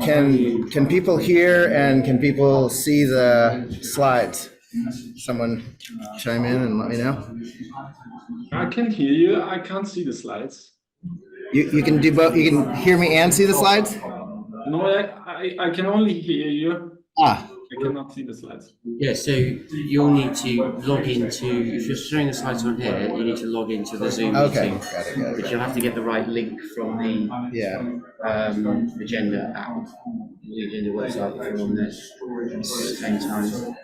Can people hear and can people see the slides? Someone chime in and let me know. I can hear you. I can't see the slides. You can do both. You can hear me and see the slides? No, I can only hear you. Ah. I cannot see the slides. Yeah, so you'll need to log into, if you're showing the slides on here, you need to log into the Zoom meeting. Got it. But you'll have to get the right link from the agenda app, the agenda website if you're on this at the same time.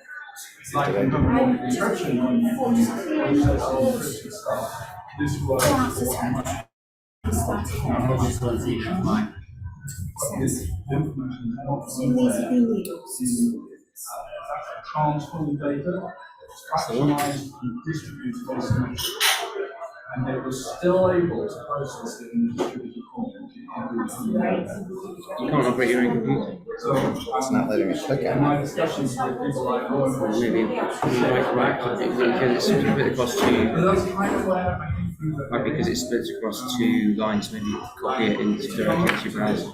Transform data, fractionalized and distributed information, and they were still able to process it and distribute the content. You can't operate your own computer. So it's not letting me click on my discussions with people like maybe right, because it's split across two. Right, because it splits across two lines, maybe copy it into directly into your browser.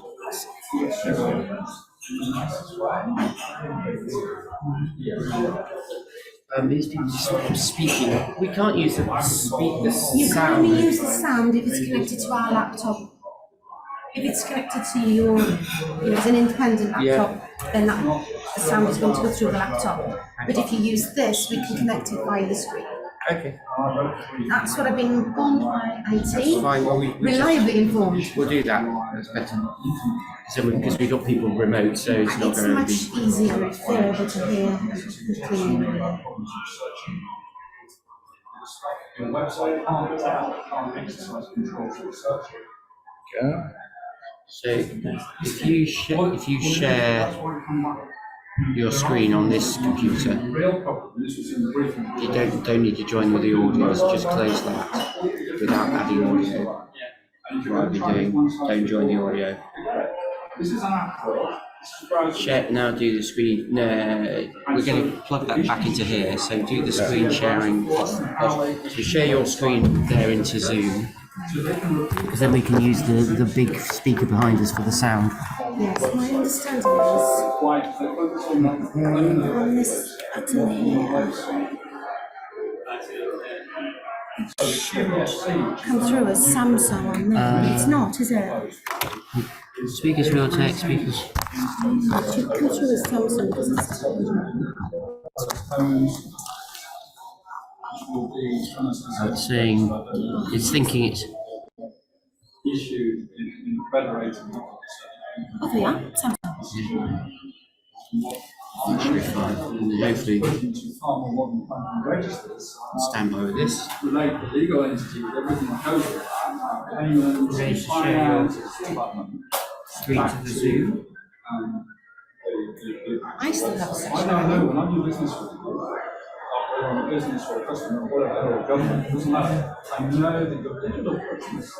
These people just stop speaking. We can't use the sound. You can only use the sound if it's connected to our laptop. If it's connected to your, it's an independent laptop, then the sound is going to go through the laptop. But if you use this, we can connect it via the screen. Okay. That's what I've been informed by IT. That's fine. Well, reliably informed. We'll do that. That's better. So because we've got people remote, so it's not going to be. It's much easier if they're able to hear clearly. Your website can't exercise control for research. Okay. So if you share your screen on this computer, you don't need to join with the audio. Just close that without adding audio. What I'll be doing, don't join the audio. Share, now do the screen. No, we're going to plug that back into here. So do the screen sharing. So share your screen there into Zoom, because then we can use the big speaker behind us for the sound. Yes, my understanding is on this button here. It should come through as Samsung on there. It's not, is it? Speakers, real tech speakers. It should come through as Samsung because it's saying, it's thinking it's issued in federated. Oh, they are Samsung. Hopefully Far more modern registers. stand by with this. Relate the legal entity with everything that goes with that. Payments, finance, Screen to the Zoom. I still have a I don't know when I do business with people, or on a business or a customer or whatever, or a government, it doesn't matter. I know that your digital presence,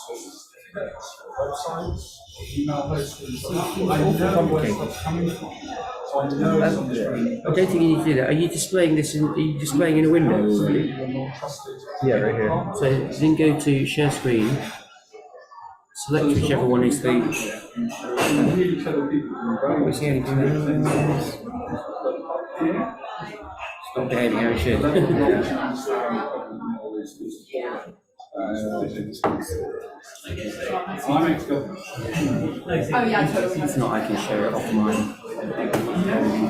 certificates, websites, email hostings, I know where stuff's coming from. So I know it's on the screen. I don't think you need to do that. Are you displaying this in? Are you displaying in a window already? Yeah, right here. So then go to share screen. Select whichever one is the. We see any It's not behaving how it should. If not, I can share it off mine.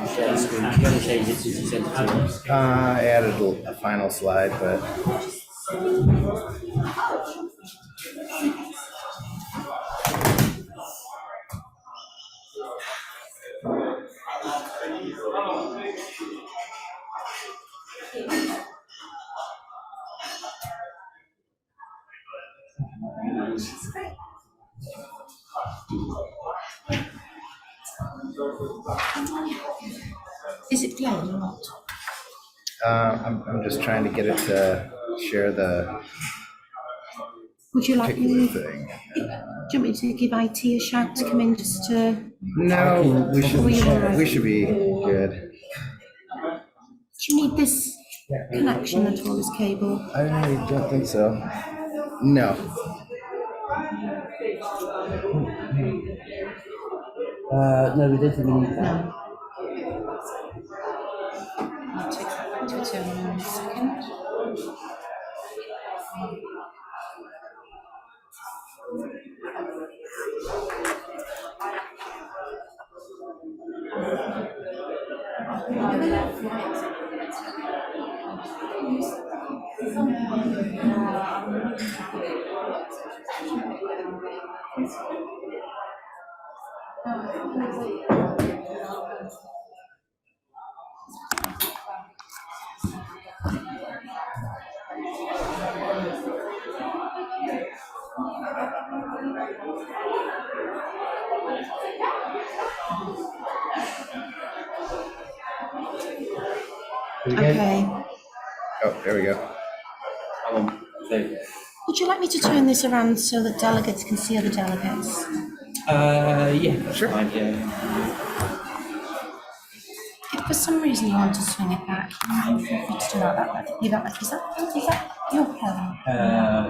Share the screen. You haven't changed it since you sent it to me. I added a final slide, but. Is it playing or not? I'm just trying to get it to share the Would you like me? thing. Do you want me to give IT a shout to come in just to? No, we should be good. Do you need this connection at all, this cable? I don't think so. No. No, we don't think we need that. No. I'll take that back to its own in a second. Okay. Oh, there we go. Would you like me to turn this around so that delegates can see other delegates? Yeah, Sure. fine, yeah. If for some reason you want to swing it back, feel free to do that. Is that your phone?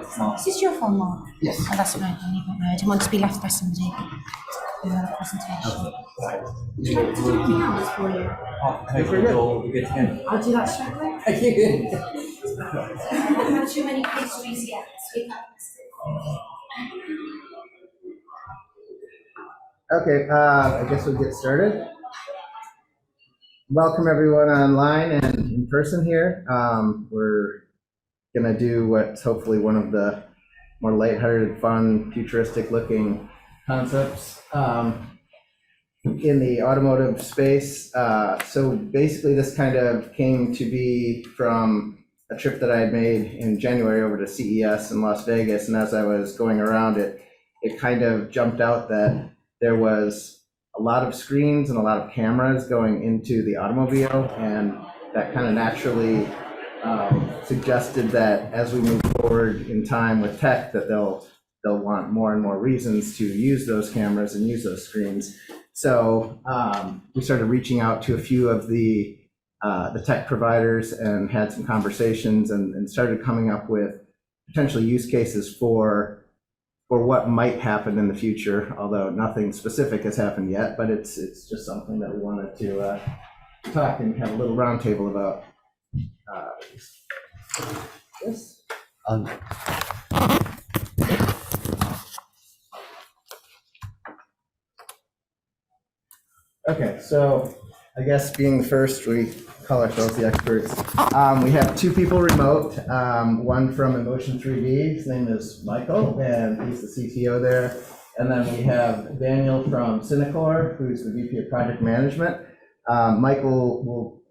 It's not. Is this your phone, Mark? Yes. Oh, that's right. I didn't want to be left by somebody in the presentation. Would you like to do anything else for you? We're good to go. I'll do that straight away. Thank you. Haven't had too many pastries yet. Okay, I guess we'll get started. Welcome everyone online and in person here. We're gonna do what's hopefully one of the more lighthearted, fun, futuristic looking concepts in the automotive space. So basically this kind of came to be from a trip that I had made in January over to CES in Las Vegas. And as I was going around it, it kind of jumped out that there was a lot of screens and a lot of cameras going into the automobile, and that kind of naturally suggested that as we move forward in time with tech, that they'll want more and more reasons to use those cameras and use those screens. So we started reaching out to a few of the tech providers and had some conversations and started coming up with potential use cases for what might happen in the future, although nothing specific has happened yet, but it's just something that we wanted to talk and have a little roundtable about. Yes. Okay, so I guess being the first, we call ourselves the experts. We have two people remote, one from Emotion 3D, his name is Michael, and he's the CTO there. And then we have Daniel from Cinecor, who's the VP of Project Management. Michael will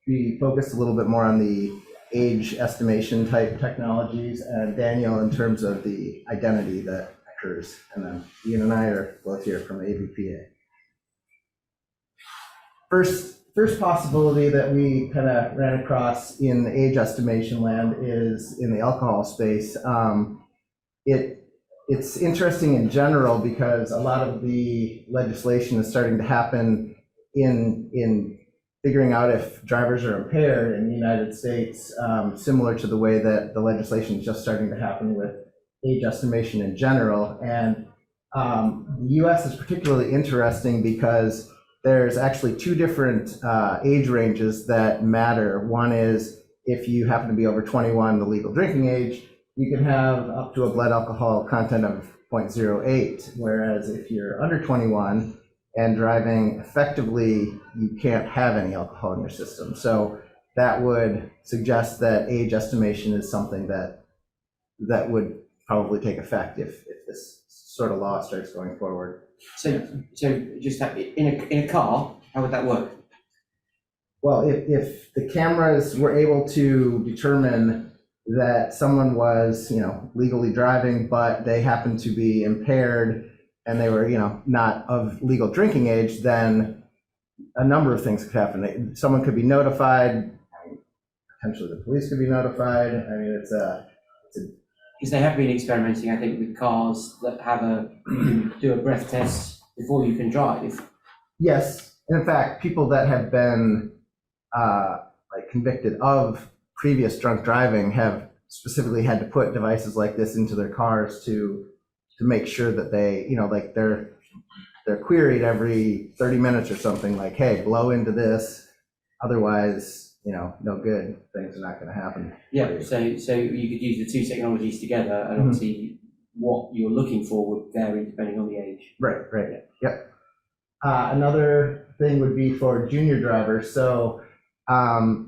be focused a little bit more on the age estimation type technologies, and Daniel in terms of the identity that occurs. And then Ian and I are both here from AVPA. First possibility that we kind of ran across in age estimation land is in the alcohol space. It's interesting in general because a lot of the legislation is starting to happen in figuring out if drivers are impaired in the United States, similar to the way that the legislation is just starting to happen with age estimation in general. And the US is particularly interesting because there's actually two different age ranges that matter. One is if you happen to be over 21, the legal drinking age, you can have up to a blood alcohol content of 0.08, whereas if you're under 21 and driving effectively, you can't have any alcohol in your system. So that would suggest that age estimation is something that would probably take effect if this sort of law starts going forward. So just that, in a car, how would that work? Well, if the cameras were able to determine that someone was, legally driving, but they happened to be impaired and they were, not of legal drinking age, then a number of things could happen. Someone could be notified, potentially the police could be notified. I mean, it's Because they have been experimenting, I think, with cars that have do a breath test before you can drive. Yes, and in fact, people that have been convicted of previous drunk driving have specifically had to put devices like this into their cars to make sure that they, they're queried every 30 minutes or something, like, hey, blow into this, otherwise, no good, things are not going to happen. Yeah, so you could use the two technologies together, and obviously what you're looking for would vary depending on the age. Right, yep. Another thing would be for junior drivers. So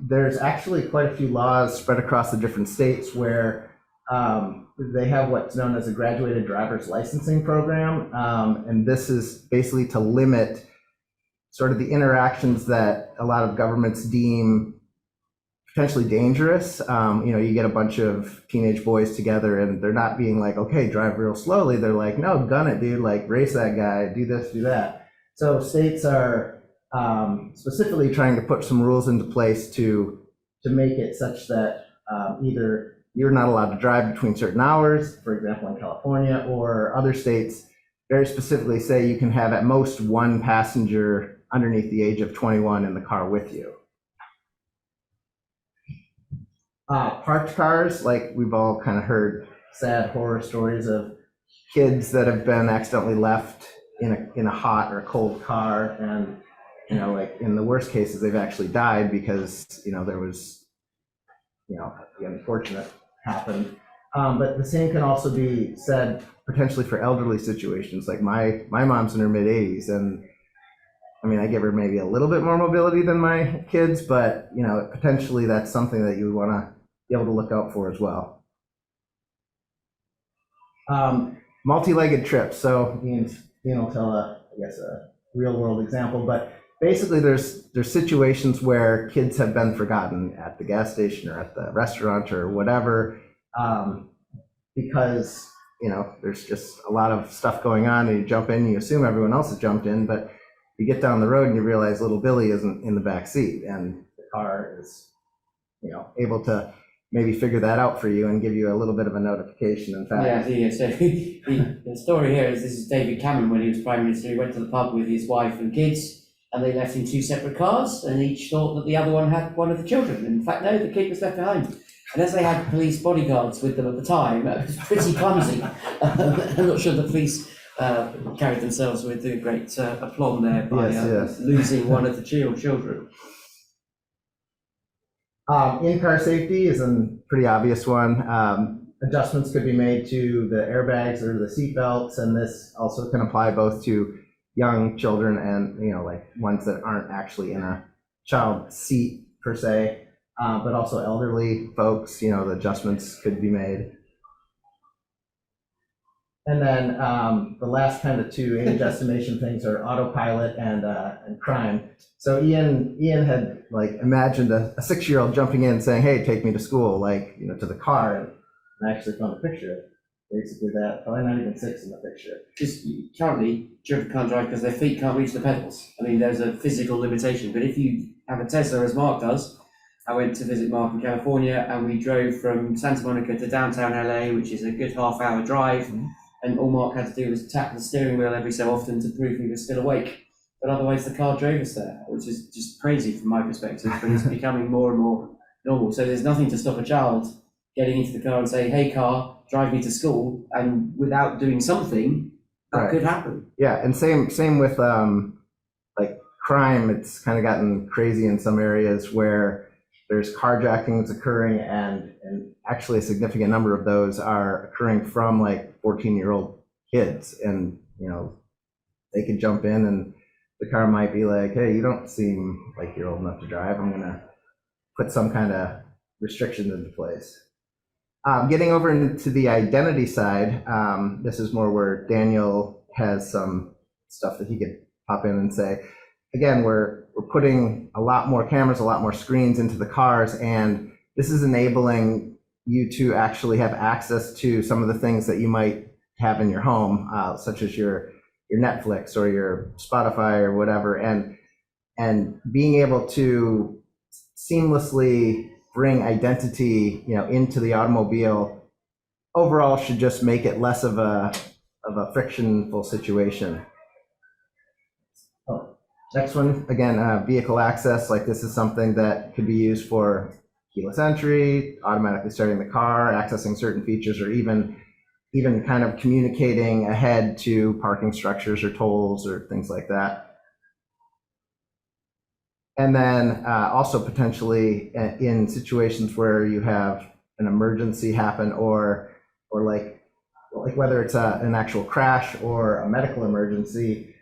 there's actually quite a few laws spread across the different states where they have what's known as a graduated driver's licensing program. And this is basically to limit sort of the interactions that a lot of governments deem potentially dangerous. You get a bunch of teenage boys together and they're not being like, okay, drive real slowly. They're like, no, gun it, dude, like race that guy, do this, do that. So states are specifically trying to put some rules into place to make it such that either you're not allowed to drive between certain hours, for example, in California, or other states very specifically say you can have at most one passenger underneath the age of 21 in the car with you. Parked cars, like we've all kind of heard sad horror stories of kids that have been accidentally left in a hot or cold car, and like in the worst cases they've actually died because there was the unfortunate happened. But the same can also be said potentially for elderly situations. Like my mom's in her mid-80s, and I mean, I give her maybe a little bit more mobility than my kids, but potentially that's something that you want to be able to look out for as well. Multi-legged trips. So Ian will tell a real world example, but basically there's situations where kids have been forgotten at the gas station or at the restaurant or whatever, because there's just a lot of stuff going on, and you jump in, you assume everyone else has jumped in, but you get down the road and you realize little Billy isn't in the back seat, and the car is able to maybe figure that out for you and give you a little bit of a notification. In fact, So the story here is, this is David Cameron when he was Prime Minister. He went to the pub with his wife and kids, and they left in two separate cars, and each thought that the other one had one of the children. In fact, no, the kid was left behind. And as they had police bodyguards with them at the time, it was pretty clumsy. I'm not sure the police carried themselves with a great aplomb there by losing one of the children. In-car safety is a pretty obvious one. Adjustments could be made to the airbags or the seat belts, and this also can apply both to young children and like ones that aren't actually in a child seat per se, but also elderly folks. The adjustments could be made. And then the last kind of two age estimation things are autopilot and crime. So Ian had like imagined a 6-year-old jumping in saying, "Hey, take me to school," like to the car, and I actually found a picture of basically that. Probably not even 6 in the picture. Just currently, children can't drive because their feet can't reach the pedals. I mean, there's a physical limitation. But if you have a Tesla, as Mark does, I went to visit Mark in California, and we drove from Santa Monica to downtown LA, which is a good half-hour drive. Mm-hmm. And all Mark had to do was tap the steering wheel every so often to prove he was still awake. But otherwise, the car drove us there, which is just crazy from my perspective. But it's becoming more and more normal. So there's nothing to stop a child getting into the car and say, "Hey, car, drive me to school," and without doing something, that could happen. Yeah, and same with like crime. It's kind of gotten crazy in some areas where there's carjackings occurring, and actually a significant number of those are occurring from like 14-year-old kids, and they could jump in and the car might be like, "Hey, you don't seem like you're old enough to drive. I'm gonna put some kind of restrictions into place." Getting over into the identity side, this is more where Daniel has some stuff that he could pop in and say. Again, we're putting a lot more cameras, a lot more screens into the cars, and this is enabling you to actually have access to some of the things that you might have in your home, such as your Netflix or your Spotify or whatever, and being able to seamlessly bring identity, into the automobile overall should just make it less of a frictionful situation. Next one, again, vehicle access. Like this is something that could be used for keyless entry, automatically starting the car, accessing certain features, or even even kind of communicating ahead to parking structures or tolls or things like that. And then also potentially in situations where you have an emergency happen or like whether it's an actual crash or a medical emergency,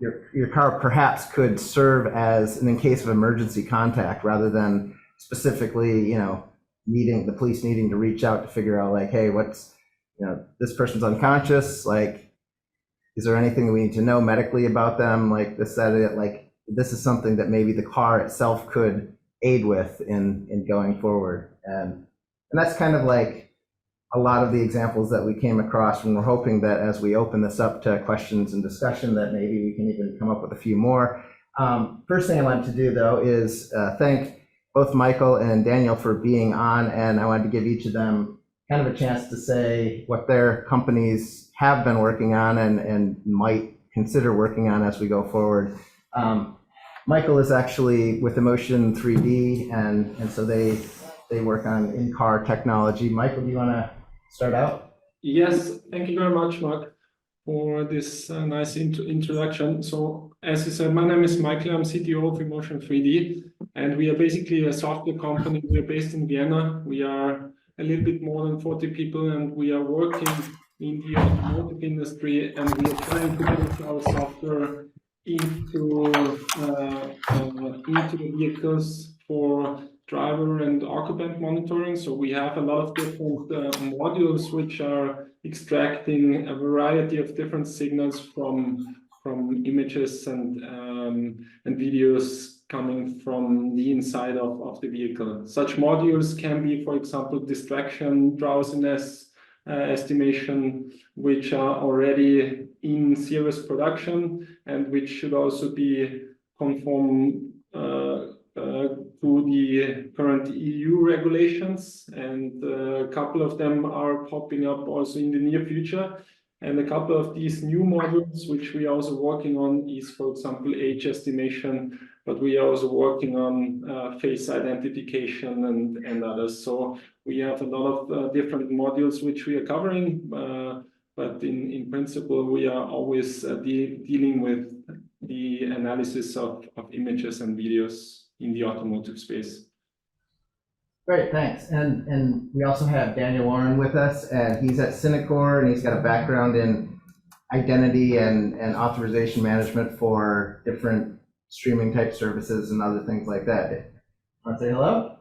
your car perhaps could serve as an in case of emergency contact rather than specifically, needing the police needing to reach out to figure out like, hey, what's, this person's unconscious. Like, is there anything that we need to know medically about them? Like this, that, it, like this is something that maybe the car itself could aid with in going forward. And that's kind of like a lot of the examples that we came across, and we're hoping that as we open this up to questions and discussion that maybe we can even come up with a few more. First thing I want to do though is thank both Michael and Daniel for being on, and I wanted to give each of them kind of a chance to say what their companies have been working on and might consider working on as we go forward. Michael is actually with Emotion 3D, and so they work on in-car technology. Michael, do you want to start out? Yes, thank you very much, Mark, for this nice introduction. So, as you said, my name is Michael. I'm CTO of Emotion 3D, and we are basically a software company. We are based in Vienna. We are a little bit more than 40 people, and we are working in the automotive industry, and we are trying to put our software into the vehicles for driver and occupant monitoring. So we have a lot of different modules which are extracting a variety of different signals from images and videos coming from the inside of the vehicle. Such modules can be, for example, distraction, drowsiness estimation, which are already in serious production and which should also be conform to the current EU regulations, and a couple of them are popping up also in the near future. And a couple of these new modules, which we are also working on, is, for example, age estimation, but we are also working on face identification and others. So we have a lot of different modules which we are covering, but in principle, we are always dealing with the analysis of images and videos in the automotive space. Great, thanks. And we also have Daniel Warren with us, and he's at Synacor, and he's got a background in identity and authorization management for different streaming type services and other things like that. Want to say hello?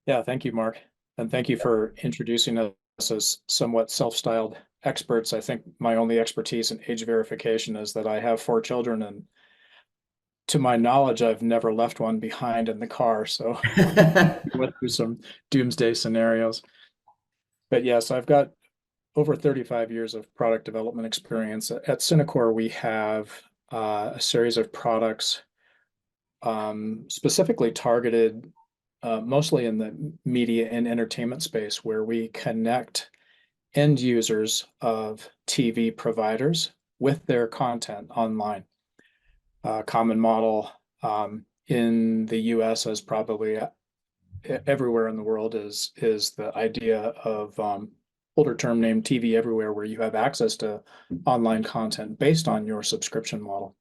Yeah, thank you, Mark. And thank you for introducing us as somewhat self-styled experts. I think my only expertise in age verification is that I have 4 children, and to my knowledge, I've never left one behind in the car. So we went through some doomsday scenarios. But yes, I've got over 35 years of product development experience. At Synacor, we have a series of products specifically targeted mostly in the media and entertainment space, where we connect end users of TV providers with their content online. Common model in the US, as probably everywhere in the world, is the idea of older term named TV Everywhere, where you have access to online content based on your subscription model.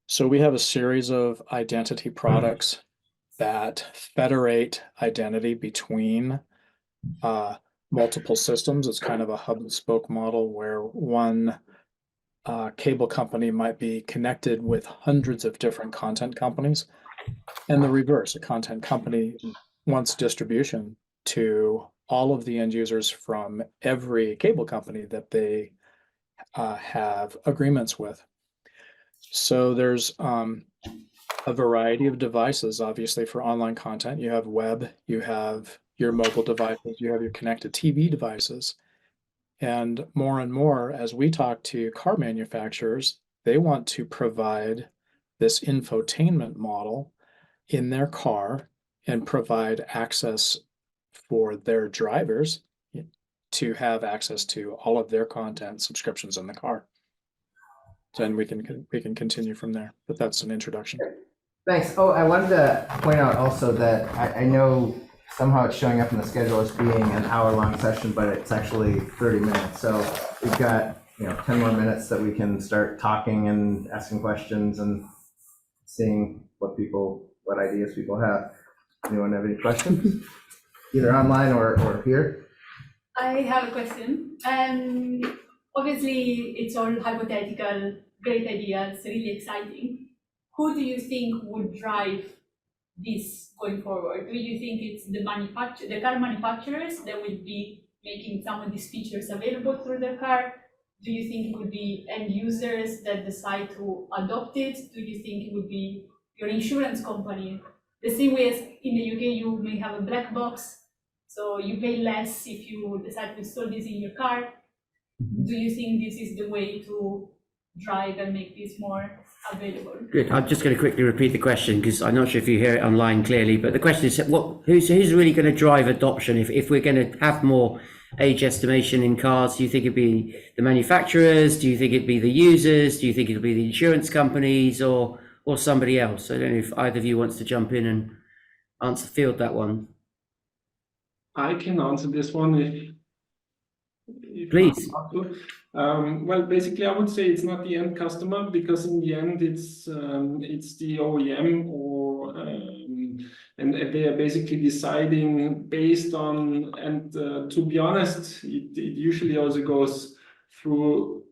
So we have a series of identity products that federate identity between multiple systems. It's kind of a hub and spoke model, where one cable company might be connected with hundreds of different content companies, and the reverse. A content company wants distribution to all of the end users from every cable company that they have agreements with. So there's a variety of devices, obviously, for online content. You have web, you have your mobile devices, you have your connected TV devices. And more, as we talk to car manufacturers, they want to provide this infotainment model in their car and provide access for their drivers to have access to all of their content subscriptions in the car. And we can continue from there, but that's an introduction. Thanks. Oh, I wanted to point out also that I know somehow it's showing up in the schedule as being an hour-long session, but it's actually 30 minutes. So we've got 10 more minutes that we can start talking and asking questions and seeing what ideas people have. Anyone have any questions? Either online or here? I have a question. Obviously, it's all hypothetical, great ideas, really exciting. Who do you think would drive this going forward? Do you think it's the car manufacturers that will be making some of these features available through the car? Do you think it would be end users that decide to adopt it? Do you think it would be your insurance company? The same way as in the UK, you may have a black box, so you pay less if you decide to install this in your car. Do you think this is the way to drive and make this more available? Good. I'm just going to quickly repeat the question because I'm not sure if you hear it online clearly, but the question is, who's really going to drive adoption? If we're going to have more age estimation in cars, do you think it'd be the manufacturers? Do you think it'd be the users? Do you think it'll be the insurance companies or somebody else? I don't know if either of you wants to jump in and field that one. I can answer this one if Please. well, basically, I would say it's not the end customer, because in the end, it's the OEM and they are basically deciding based on, and to be honest, it usually also goes through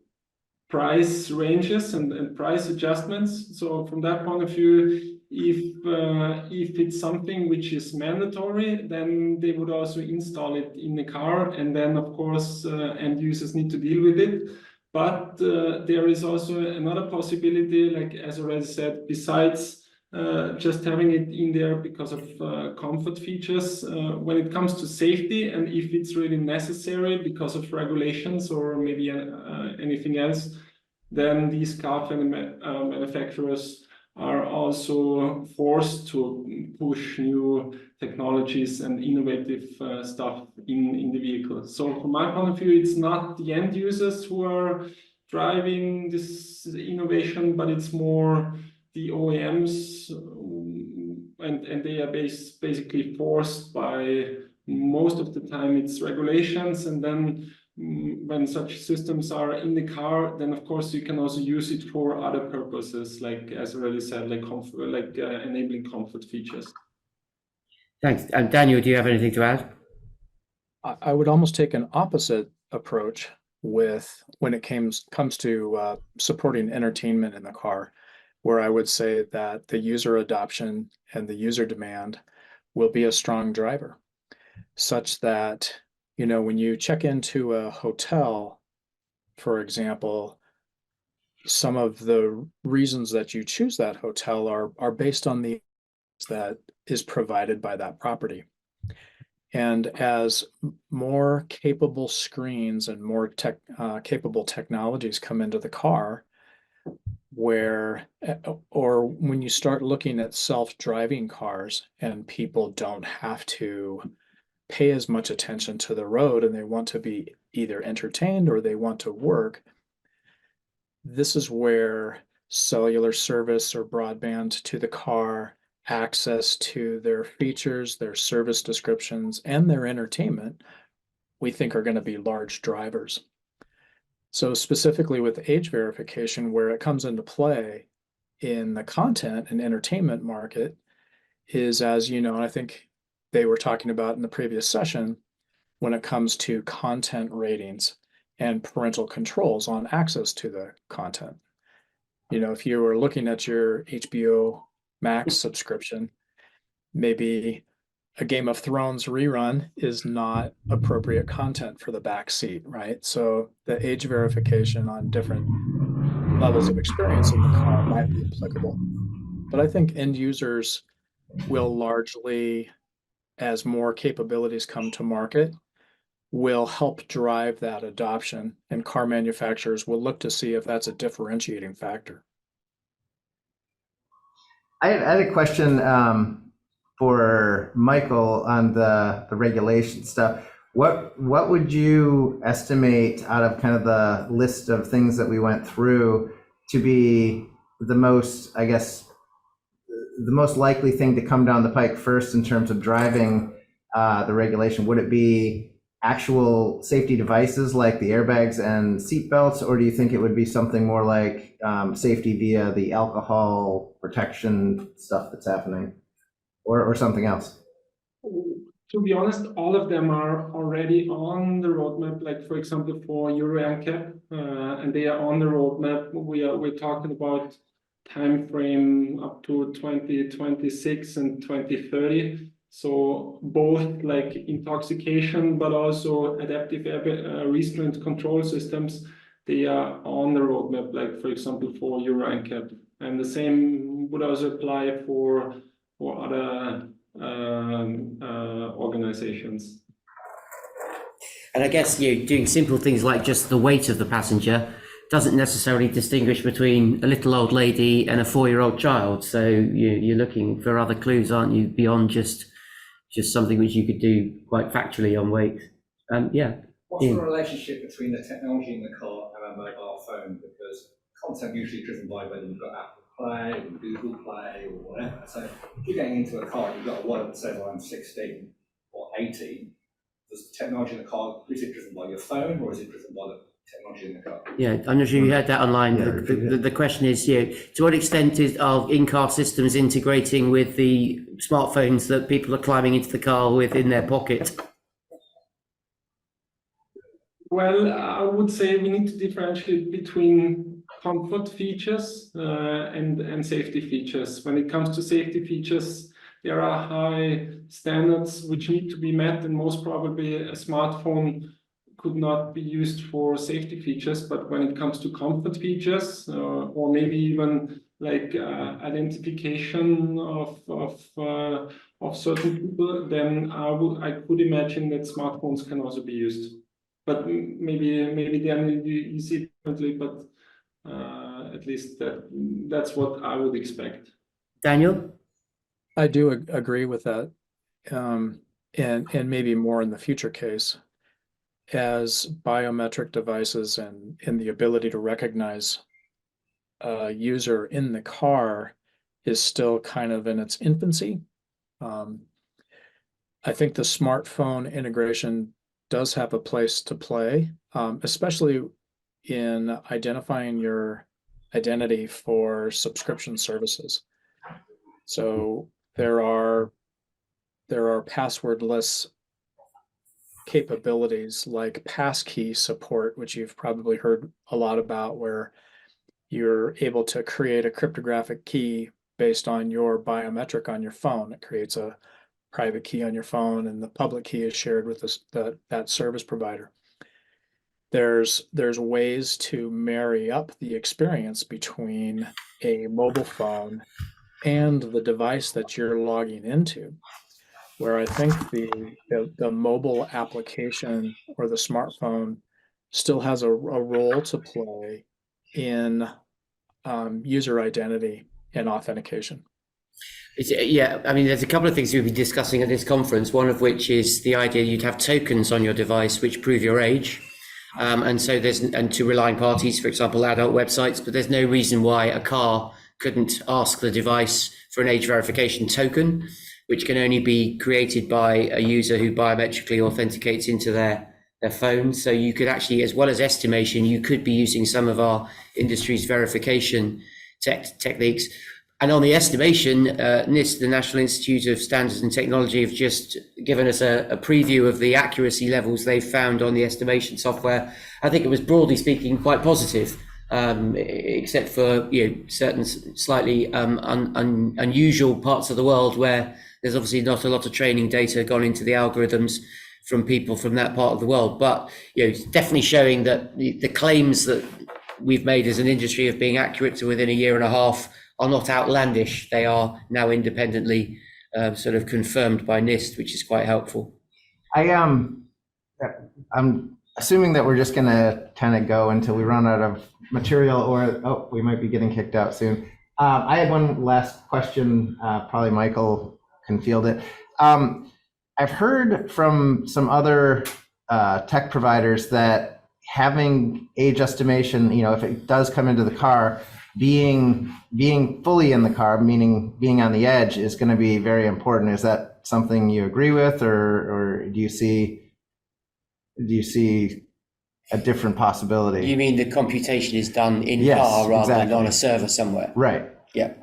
price ranges and price adjustments. So from that point of view, if it's something which is mandatory, then they would also install it in the car, and then of course end users need to deal with it. But there is also another possibility, like as already said, besides just having it in there because of comfort features, when it comes to safety, and if it's really necessary because of regulations or maybe anything else, then these car manufacturers are also forced to push new technologies and innovative stuff in the vehicle. So from my point of view, it's not the end users who are driving this innovation, but it's more the OEMs, and they are basically forced by, most of the time it's regulations, and then when such systems are in the car, then of course you can also use it for other purposes, like as already said, like enabling comfort features. Thanks. And Daniel, do you have anything to add? I would almost take an opposite approach with when it comes to supporting entertainment in the car, where I would say that the user adoption and the user demand will be a strong driver, such that, you know, when you check into a hotel, for example, some of the reasons that you choose that hotel are based on the that is provided by that property. And as more capable screens and more capable technologies come into the car, or when you start looking at self-driving cars and people don't have to pay as much attention to the road and they want to be either entertained or they want to work, this is where cellular service or broadband to the car, access to their features, their service descriptions, and their entertainment, we think are going to be large drivers. So specifically with age verification, where it comes into play in the content and entertainment market is, as you know, and I think they were talking about in the previous session, when it comes to content ratings and parental controls on access to the content. You know, if you were looking at your HBO Max subscription, maybe a Game of Thrones rerun is not appropriate content for the back seat, right? So the age verification on different levels of experience in the car might be applicable. But I think end users will largely, as more capabilities come to market, will help drive that adoption, and car manufacturers will look to see if that's a differentiating factor. I had a question for Michael on the regulation stuff. What would you estimate out of kind of the list of things that we went through to be the most, I guess, the most likely thing to come down the pike first in terms of driving the regulation? Would it be actual safety devices like the airbags and seat belts, or do you think it would be something more like safety via the alcohol protection stuff that's happening, or something else? To be honest, all of them are already on the roadmap. Like for example, for Euro NCAP, and they are on the roadmap. We're talking about time frame up to 2026 and 2030. So both like intoxication, but also adaptive air restraint control systems, they are on the roadmap. Like for example, for Euro NCAP, and the same would also apply for other organizations. And I guess doing simple things like just the weight of the passenger doesn't necessarily distinguish between a little old lady and a 4-year-old child. So you're looking for other clues, aren't you, beyond just something which you could do quite factually on weight. Yeah. What's the relationship between the technology in the car and a mobile phone? Because content usually driven by whether you've got Apple Play or Google Play or whatever. So if you're getting into a car, you've got a wallet that says I'm 16 or 18. Does the technology in the car, is it driven by your phone or is it driven by the technology in the car? Yeah, I'm not sure you heard that online. Yeah, the question is, to what extent are in-car systems integrating with the smartphones that people are climbing into the car with in their pocket? Well, I would say we need to differentiate between comfort features and safety features. When it comes to safety features, there are high standards which need to be met, and most probably a smartphone could not be used for safety features. But when it comes to comfort features, or maybe even like identification of certain people, then I could imagine that smartphones can also be used. But maybe then you see it differently, but at least that's what I would expect. Daniel? I do agree with that, and maybe more in the future case, as biometric devices and the ability to recognize a user in the car is still kind of in its infancy. I think the smartphone integration does have a place to play, especially in identifying your identity for subscription services. So there are passwordless capabilities like passkey support, which you've probably heard a lot about, where you're able to create a cryptographic key based on your biometric on your phone. It creates a private key on your phone, and the public key is shared with that service provider. There's ways to marry up the experience between a mobile phone and the device that you're logging into, where I think the mobile application or the smartphone still has a role to play in user identity and authentication. I mean, there's a couple of things we'll be discussing at this conference, one of which is the idea you'd have tokens on your device which prove your age. And to relying parties, for example, adult websites, but there's no reason why a car couldn't ask the device for an age verification token, which can only be created by a user who biometrically authenticates into their phone. So you could actually, as well as estimation, you could be using some of our industry's verification techniques. And on the estimation, NIST, the National Institute of Standards and Technology, have just given us a preview of the accuracy levels they've found on the estimation software. I think it was, broadly speaking, quite positive, except for certain slightly unusual parts of the world where there's obviously not a lot of training data gone into the algorithms from people from that part of the world. But it's definitely showing that the claims that we've made as an industry of being accurate to within a year and a half are not outlandish. They are now independently sort of confirmed by NIST, which is quite helpful. I'm assuming that we're just going to kind of go until we run out of material, or we might be getting kicked out soon. I had one last question. Probably Michael can field it. I've heard from some other tech providers that having age estimation, if it does come into the car, being fully in the car, meaning being on the edge, is going to be very important. Is that something you agree with, or do you see a different possibility? You mean the computation is done in Yes, car rather than exactly. on a server somewhere? Right. Yeah.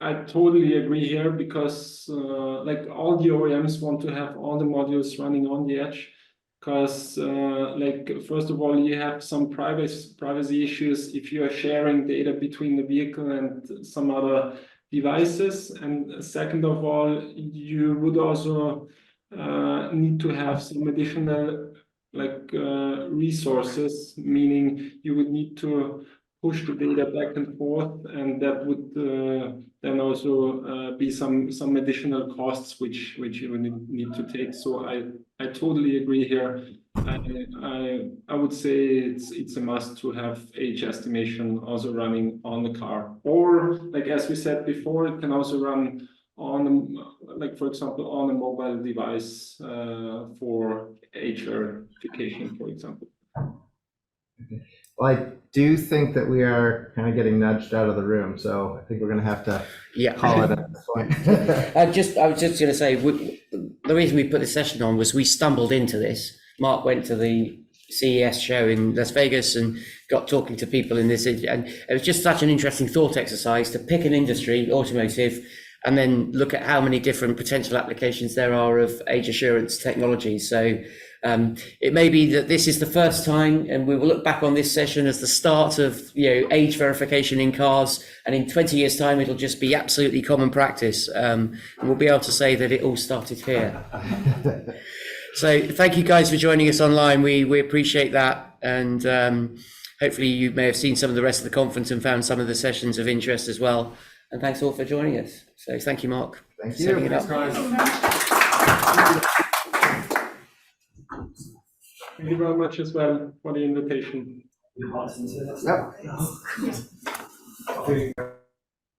I totally agree here because like all the OEMs want to have all the modules running on the edge because like first of all you have some privacy issues if you are sharing data between the vehicle and some other devices, and second of all you would also need to have some additional like resources, meaning you would need to push the data back and forth, and that would then also be some additional costs which you would need to take. So I totally agree here. I would say it's a must to have age estimation also running on the car, or like as we said before, it can also run on like for example on a mobile device for age verification, for example. Well, I do think that we are kind of getting nudged out of the room, so I think we're going to have to call it at this point. I was just going to say, the reason we put this session on was we stumbled into this. Mark went to the CES show in Las Vegas and got talking to people in this, and it was just such an interesting thought exercise to pick an industry, automotive, and then look at how many different potential applications there are of age assurance technology. So it may be that this is the first time, and we will look back on this session as the start of age verification in cars, and in 20 years' time it'll just be absolutely common practice, and we'll be able to say that it all started here. So thank you guys for joining us online. We appreciate that, and hopefully you may have seen some of the rest of the conference and found some of the sessions of interest as well. And thanks all for joining us. So thank you, Mark. Thank you. Setting it up. Thank you very much as well for the invitation. Yep.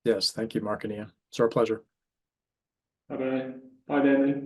Yes, thank you, Mark and Ian. It's our pleasure. Bye-bye. Bye, Danny.